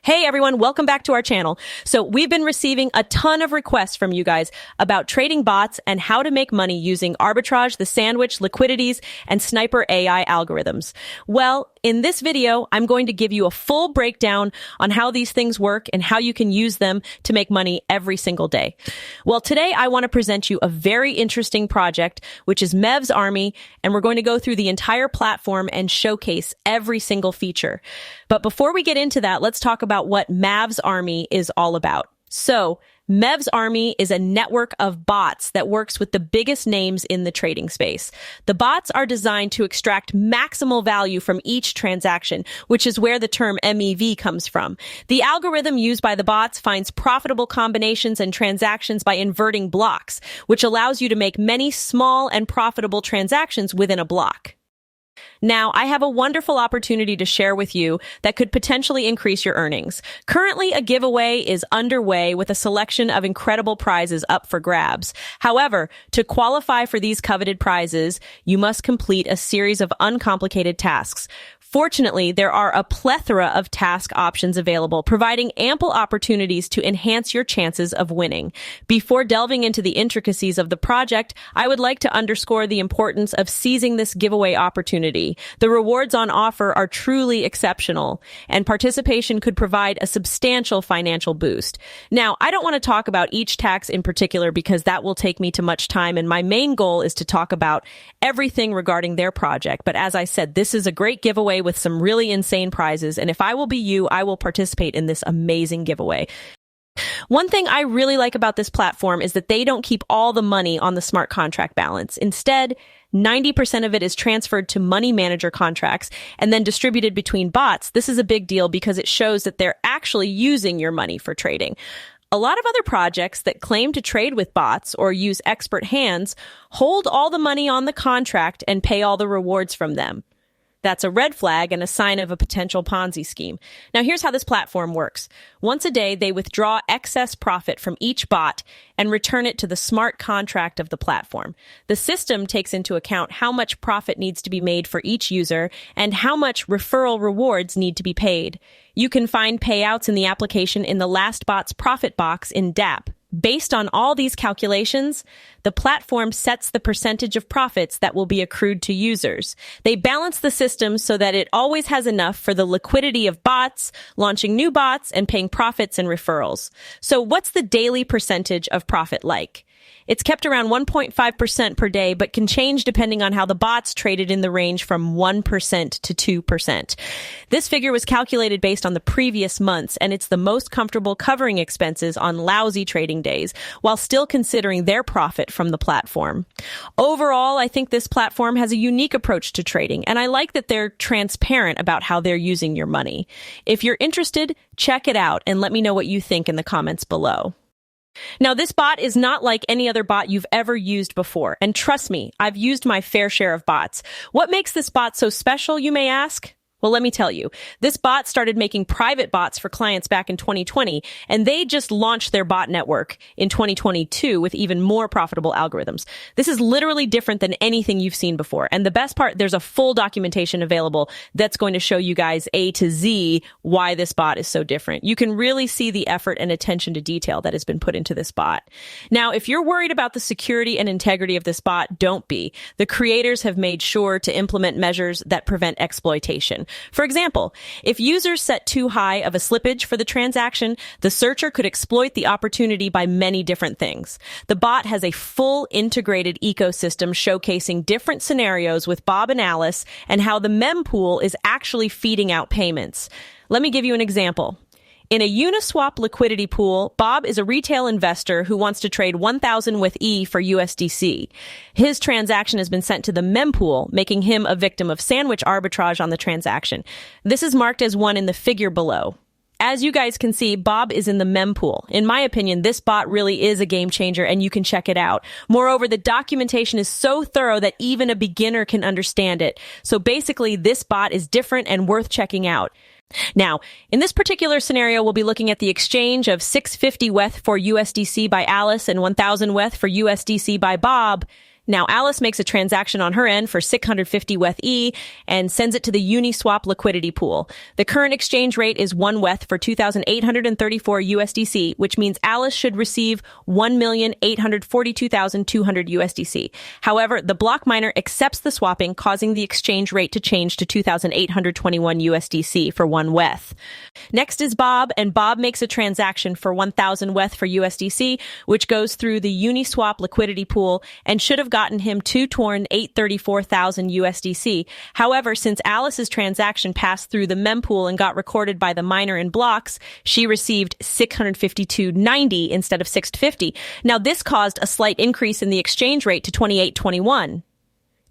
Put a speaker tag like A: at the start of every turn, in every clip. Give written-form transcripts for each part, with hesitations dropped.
A: Hey everyone, welcome back to our channel. So we've been receiving a ton of requests from you guys about trading bots and how to make money using arbitrage, the sandwich, liquidities, and sniper AI algorithms. Well, in this video, I'm going to give you a full breakdown on how these things work and how you can use them to make money every single day. Well, today I want to present you a very interesting project, which is MEVs Army, and we're going to go through the entire platform and showcase every single feature. But before we get into that, let's talk about what MEVs Army is all about. So, MEVs Army is a network of bots that works with the biggest names in the trading space. The bots are designed to extract maximal value from each transaction, which is where the term MEV comes from. The algorithm used by the bots finds profitable combinations and transactions by inverting blocks, which allows you to make many small and profitable transactions within a block. Now, I have a wonderful opportunity to share with you that could potentially increase your earnings. Currently, a giveaway is underway with a selection of incredible prizes up for grabs. However, to qualify for these coveted prizes, you must complete a series of uncomplicated tasks. Fortunately, there are a plethora of task options available, providing ample opportunities to enhance your chances of winning. Before delving into the intricacies of the project, I would like to underscore the importance of seizing this giveaway opportunity. The rewards on offer are truly exceptional, and participation could provide a substantial financial boost. Now, I don't want to talk about each task in particular because that will take me too much time, and my main goal is to talk about everything regarding their project. But as I said, this is a great giveaway with some really insane prizes, and if I will be you, I will participate in this amazing giveaway. One thing I really like about this platform is that they don't keep all the money on the smart contract balance. Instead, 90% of it is transferred to money manager contracts and then distributed between bots. This is a big deal because it shows that they're actually using your money for trading. A lot of other projects that claim to trade with bots or use expert hands hold all the money on the contract and pay all the rewards from them. That's a red flag and a sign of a potential Ponzi scheme. Now, here's how this platform works. Once a day, they withdraw excess profit from each bot and return it to the smart contract of the platform. The system takes into account how much profit needs to be made for each user and how much referral rewards need to be paid. You can find payouts in the application in the last bot's profit box in DApp. Based on all these calculations, the platform sets the percentage of profits that will be accrued to users. They balance the system so that it always has enough for the liquidity of bots, launching new bots, and paying profits and referrals. So what's the daily percentage of profit like? It's kept around 1.5% per day, but can change depending on how the bots traded in the range from 1% to 2%. This figure was calculated based on the previous months, and it's the most comfortable covering expenses on lousy trading days, while still considering their profit from the platform. Overall, I think this platform has a unique approach to trading, and I like that they're transparent about how they're using your money. If you're interested, check it out and let me know what you think in the comments below. Now, this bot is not like any other bot you've ever used before. And trust me, I've used my fair share of bots. What makes this bot so special, you may ask? Well, let me tell you, this bot started making private bots for clients back in 2020, and they just launched their bot network in 2022 with even more profitable algorithms. This is literally different than anything you've seen before. And the best part, there's a full documentation available that's going to show you guys A to Z why this bot is so different. You can really see the effort and attention to detail that has been put into this bot. Now, if you're worried about the security and integrity of this bot, don't be. The creators have made sure to implement measures that prevent exploitation. For example, if users set too high of a slippage for the transaction, the searcher could exploit the opportunity by many different things. The bot has a full integrated ecosystem showcasing different scenarios with Bob and Alice and how the mempool is actually feeding out payments. Let me give you an example. In a Uniswap liquidity pool, Bob is a retail investor who wants to trade 1,000 with E for USDC. His transaction has been sent to the mempool, making him a victim of sandwich arbitrage on the transaction. This is marked as one in the figure below. As you guys can see, Bob is in the mempool. In my opinion, this bot really is a game changer, and you can check it out. Moreover, the documentation is so thorough that even a beginner can understand it. So basically, this bot is different and worth checking out. Now, in this particular scenario, we'll be looking at the exchange of 650 WETH for USDC by Alice and 1,000 WETH for USDC by Bob. Now, Alice makes a transaction on her end for 650 WETH-E and sends it to the Uniswap liquidity pool. The current exchange rate is 1 WETH for 2,834 USDC, which means Alice should receive 1,842,200 USDC. However, the block miner accepts the swapping, causing the exchange rate to change to 2,821 USDC for 1 WETH. Next is Bob, and Bob makes a transaction for 1,000 WETH for USDC, which goes through the Uniswap liquidity pool and should have gotten him 2,834,000 USDC. However, since Alice's transaction passed through the mempool and got recorded by the miner in blocks, she received 652.90 instead of 650. Now, this caused a slight increase in the exchange rate to 28.21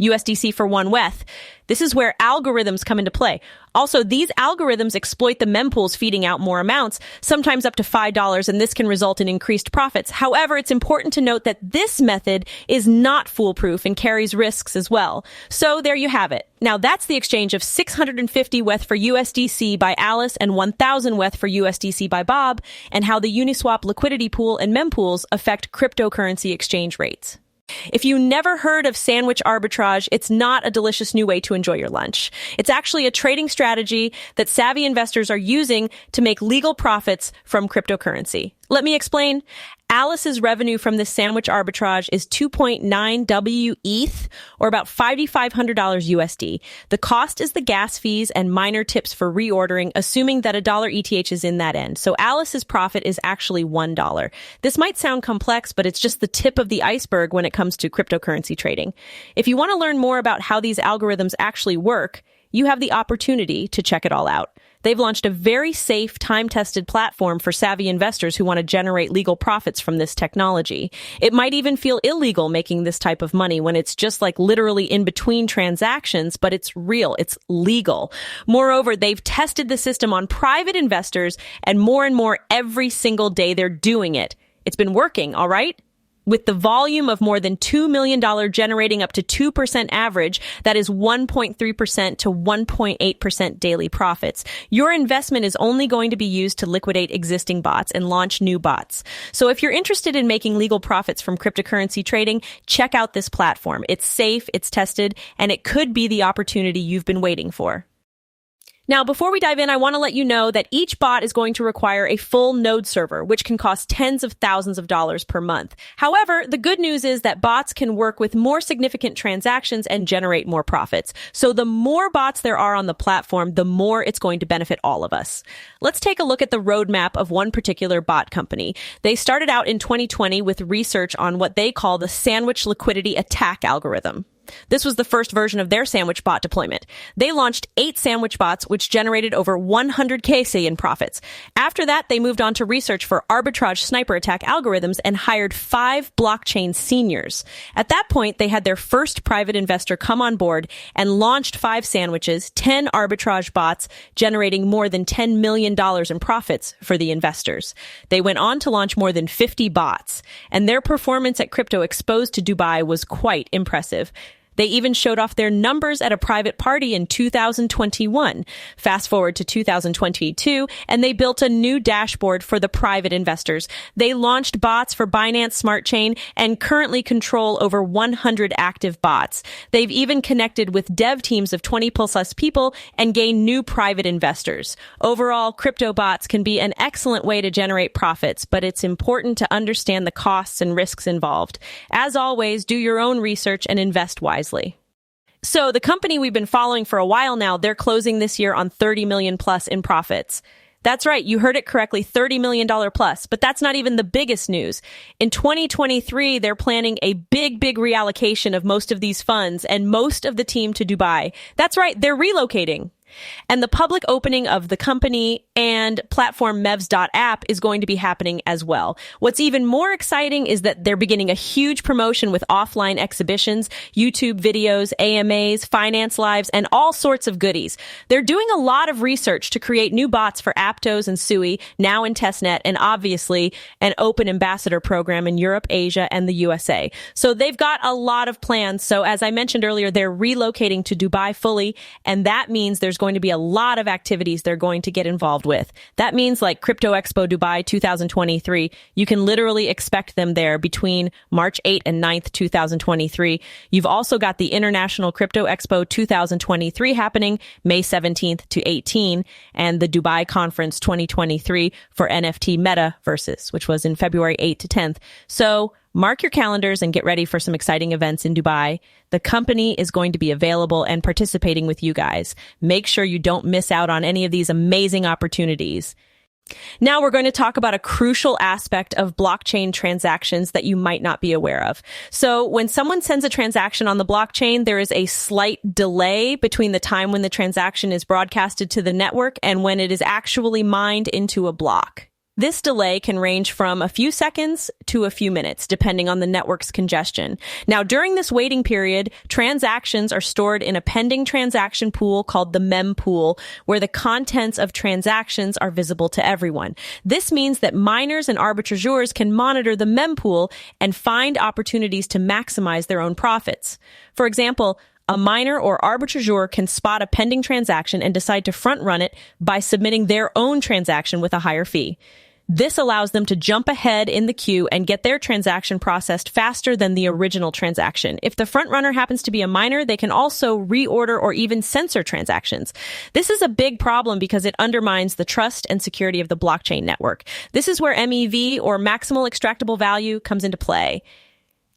A: USDC for 1 WETH. This is where algorithms come into play. Also, these algorithms exploit the mempools feeding out more amounts, sometimes up to $5, and this can result in increased profits. However, it's important to note that this method is not foolproof and carries risks as well. So there you have it. Now, that's the exchange of 650 WETH for USDC by Alice and 1,000 WETH for USDC by Bob, and how the Uniswap liquidity pool and mempools affect cryptocurrency exchange rates. If you never heard of sandwich arbitrage, it's not a delicious new way to enjoy your lunch. It's actually a trading strategy that savvy investors are using to make legal profits from cryptocurrency. Let me explain. Alice's revenue from this sandwich arbitrage is 2.9 W ETH, or about $5,500 USD. The cost is the gas fees and miner tips for reordering, assuming that $1 ETH is in that end. So Alice's profit is actually $1. This might sound complex, but it's just the tip of the iceberg when it comes to cryptocurrency trading. If you want to learn more about how these algorithms actually work, you have the opportunity to check it all out. They've launched a very safe, time-tested platform for savvy investors who want to generate legal profits from this technology. It might even feel illegal making this type of money when it's just like literally in between transactions, but it's real, it's legal. Moreover, they've tested the system on private investors, and more every single day they're doing it. It's been working, all right? With the volume of more than $2 million generating up to 2% average, that is 1.3% to 1.8% daily profits. Your investment is only going to be used to liquidate existing bots and launch new bots. So if you're interested in making legal profits from cryptocurrency trading, check out this platform. It's safe, it's tested, and it could be the opportunity you've been waiting for. Now, before we dive in, I want to let you know that each bot is going to require a full node server, which can cost tens of thousands of dollars per month. However, the good news is that bots can work with more significant transactions and generate more profits. So the more bots there are on the platform, the more it's going to benefit all of us. Let's take a look at the roadmap of one particular bot company. They started out in 2020 with research on what they call the sandwich liquidity attack algorithm. This was the first version of their sandwich bot deployment. They launched 8 sandwich bots, which generated over 100K in profits. After that, they moved on to research for arbitrage sniper attack algorithms and hired 5 blockchain seniors. At that point, they had their first private investor come on board and launched 5 sandwiches, 10 arbitrage bots, generating more than $10 million in profits for the investors. They went on to launch more than 50 bots, and their performance at Crypto Exposed to Dubai was quite impressive. They even showed off their numbers at a private party in 2021. Fast forward to 2022, and they built a new dashboard for the private investors. They launched bots for Binance Smart Chain and currently control over 100 active bots. They've even connected with dev teams of 20 plus people and gained new private investors. Overall, crypto bots can be an excellent way to generate profits, but it's important to understand the costs and risks involved. As always, do your own research and invest wisely. So the company we've been following for a while now, they're closing this year on 30 million plus in profits. That's right. You heard it correctly. $30 million plus. But that's not even the biggest news. In 2023, they're planning a big reallocation of most of these funds and most of the team to Dubai. That's right. They're relocating. And the public opening of the company and platform MEVs.app is going to be happening as well. What's even more exciting is that they're beginning a huge promotion with offline exhibitions, YouTube videos, AMAs, finance lives, and all sorts of goodies. They're doing a lot of research to create new bots for Aptos and Sui, now in testnet, and obviously an open ambassador program in Europe, Asia, and the USA. So they've got a lot of plans. So as I mentioned earlier, they're relocating to Dubai fully, and that means there's going to be a lot of activities they're going to get involved with. That means like Crypto Expo Dubai 2023, you can literally expect them there between March 8th and 9th, 2023. You've also got the International Crypto Expo 2023 happening May 17th to 18, and the Dubai Conference 2023 for NFT Metaverses, which was in February 8th to 10th. So mark your calendars and get ready for some exciting events in Dubai. The company is going to be available and participating with you guys. Make sure you don't miss out on any of these amazing opportunities. Now we're going to talk about a crucial aspect of blockchain transactions that you might not be aware of. So when someone sends a transaction on the blockchain, there is a slight delay between the time when the transaction is broadcasted to the network and when it is actually mined into a block. This delay can range from a few seconds to a few minutes, depending on the network's congestion. Now, during this waiting period, transactions are stored in a pending transaction pool called the MEM pool, where the contents of transactions are visible to everyone. This means that miners and arbitrageurs can monitor the MEM pool and find opportunities to maximize their own profits. For example, a miner or arbitrageur can spot a pending transaction and decide to front-run it by submitting their own transaction with a higher fee. This allows them to jump ahead in the queue and get their transaction processed faster than the original transaction. If the front-runner happens to be a miner, they can also reorder or even censor transactions. This is a big problem because it undermines the trust and security of the blockchain network. This is where MEV, or maximal extractable value, comes into play.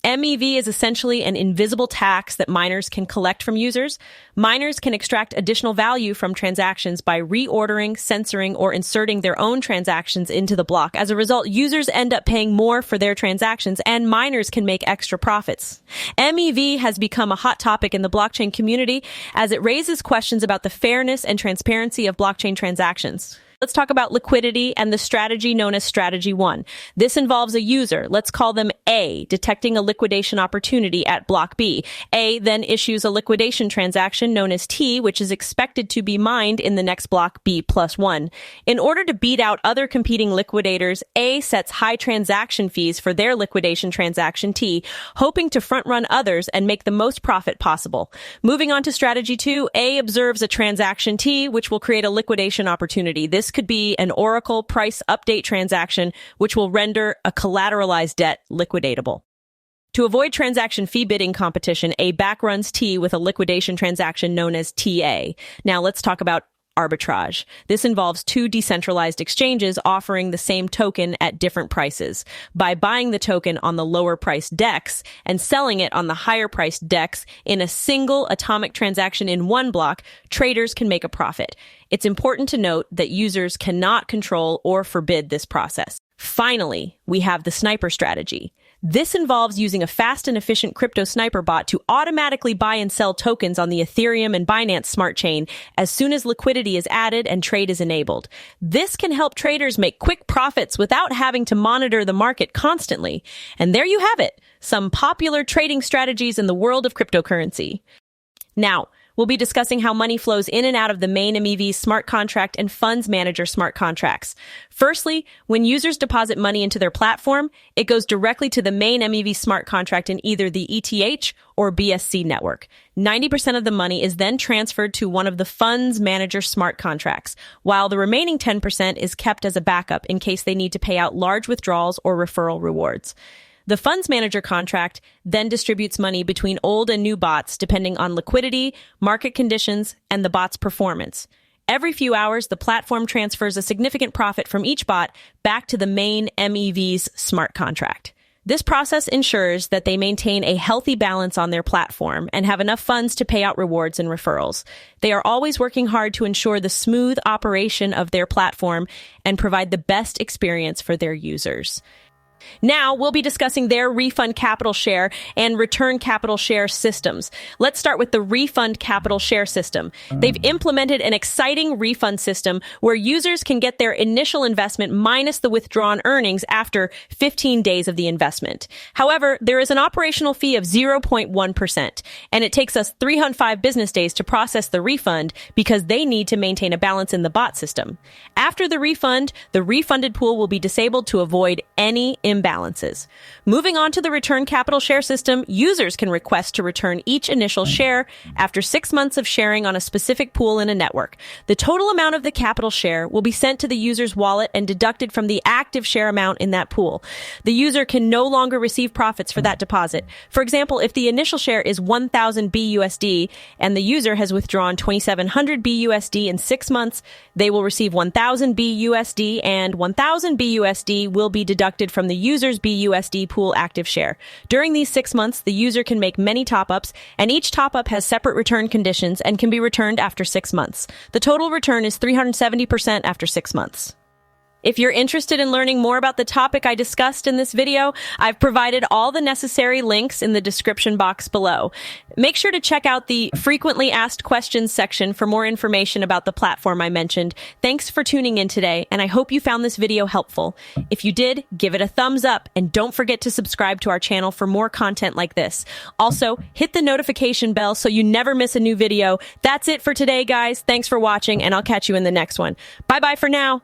A: MEV is essentially an invisible tax that miners can collect from users. Miners can extract additional value from transactions by reordering, censoring, or inserting their own transactions into the block. As a result, users end up paying more for their transactions, and miners can make extra profits. MEV has become a hot topic in the blockchain community as it raises questions about the fairness and transparency of blockchain transactions. Let's talk about liquidity and the strategy known as Strategy 1. This involves a user, let's call them A, detecting a liquidation opportunity at block B. A then issues a liquidation transaction known as T, which is expected to be mined in the next block B+1. In order to beat out other competing liquidators, A sets high transaction fees for their liquidation transaction T, hoping to front-run others and make the most profit possible. Moving on to Strategy 2, A observes a transaction T, which will create a liquidation opportunity. This could be an Oracle price update transaction, which will render a collateralized debt liquidatable. To avoid transaction fee bidding competition, A backruns T with a liquidation transaction known as TA. Now let's talk about arbitrage. This involves two decentralized exchanges offering the same token at different prices. By buying the token on the lower priced DEX and selling it on the higher priced DEX in a single atomic transaction in one block, traders can make a profit. It's important to note that users cannot control or forbid this process. Finally, we have the sniper strategy. This involves using a fast and efficient crypto sniper bot to automatically buy and sell tokens on the Ethereum and Binance Smart Chain as soon as liquidity is added and trade is enabled. This can help traders make quick profits without having to monitor the market constantly. And there you have it, some popular trading strategies in the world of cryptocurrency. Now, we'll be discussing how money flows in and out of the main MEV smart contract and funds manager smart contracts. Firstly, when users deposit money into their platform, it goes directly to the main MEV smart contract in either the ETH or BSC network. 90% of the money is then transferred to one of the funds manager smart contracts, while the remaining 10% is kept as a backup in case they need to pay out large withdrawals or referral rewards. The funds manager contract then distributes money between old and new bots depending on liquidity, market conditions, and the bot's performance. Every few hours, the platform transfers a significant profit from each bot back to the main MEV's smart contract. This process ensures that they maintain a healthy balance on their platform and have enough funds to pay out rewards and referrals. They are always working hard to ensure the smooth operation of their platform and provide the best experience for their users. Now, we'll be discussing their refund capital share and return capital share systems. Let's start with the refund capital share system. They've implemented an exciting refund system where users can get their initial investment minus the withdrawn earnings after 15 days of the investment. However, there is an operational fee of 0.1%, and it takes us 305 business days to process the refund because they need to maintain a balance in the bot system. After the refund, the refunded pool will be disabled to avoid any imbalances. Moving on to the return capital share system, users can request to return each initial share after 6 months of sharing on a specific pool in a network. The total amount of the capital share will be sent to the user's wallet and deducted from the active share amount in that pool. The user can no longer receive profits for that deposit. For example, if the initial share is 1,000 BUSD and the user has withdrawn 2,700 BUSD in 6 months, they will receive 1,000 BUSD, and 1,000 BUSD will be deducted from the user's BUSD pool active share. During these 6 months, the user can make many top-ups, and each top-up has separate return conditions and can be returned after 6 months. The total return is 370% after 6 months. If you're interested in learning more about the topic I discussed in this video, I've provided all the necessary links in the description box below. Make sure to check out the frequently asked questions section for more information about the platform I mentioned. Thanks for tuning in today, and I hope you found this video helpful. If you did, give it a thumbs up, and don't forget to subscribe to our channel for more content like this. Also, hit the notification bell so you never miss a new video. That's it for today, guys. Thanks for watching, and I'll catch you in the next one. Bye-bye for now.